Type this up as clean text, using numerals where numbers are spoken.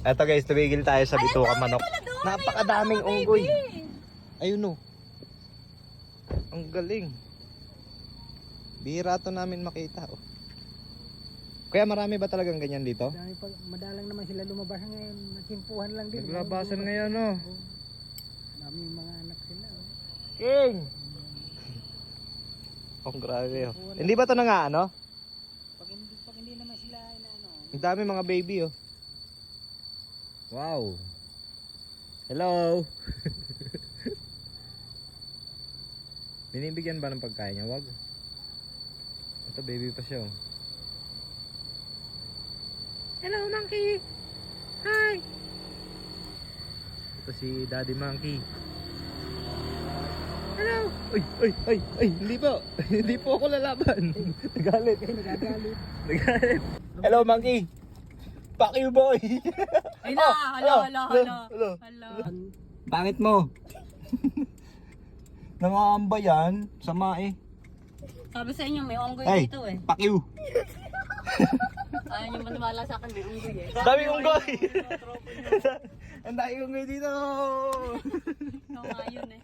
Eto guys, tumigil tayo sa bituka manok. Napakadaming unggoy. Ayun o. Ang galing. Bihira to namin makita oh. Kaya marami ba talagang ganyan dito? Madalang naman sila lumabas ngayon. Natimpuhan lang din. Naglabasan ngayon oh. Daming mga anak sila. Oh. King! Oh, grabe oh. Hindi ba to na nga ano? Pag hindi naman sila inaano. Ang dami mga baby oh. Wow. Hello. Binibigyan ba ng pagkain niya? Wag. Ito baby pa siya oh. Hello monkey. Hi. Ito si Daddy Monkey. Hello. Ay, hindi po. Hindi po ako lalaban. Nagalit. Nagagalit. Nagalit. Hello monkey. Fuck you boy. Ay na, hala. Pangit mo. Nangangamba yan. Sama eh. Sabi sa inyo, may unggoy Ay, dito eh. fuck you. Ayaw nyo maniwala sa akin, may unggoy eh. Dami unggoy. Ang dami unggoy dito. Ikaw nga yun eh.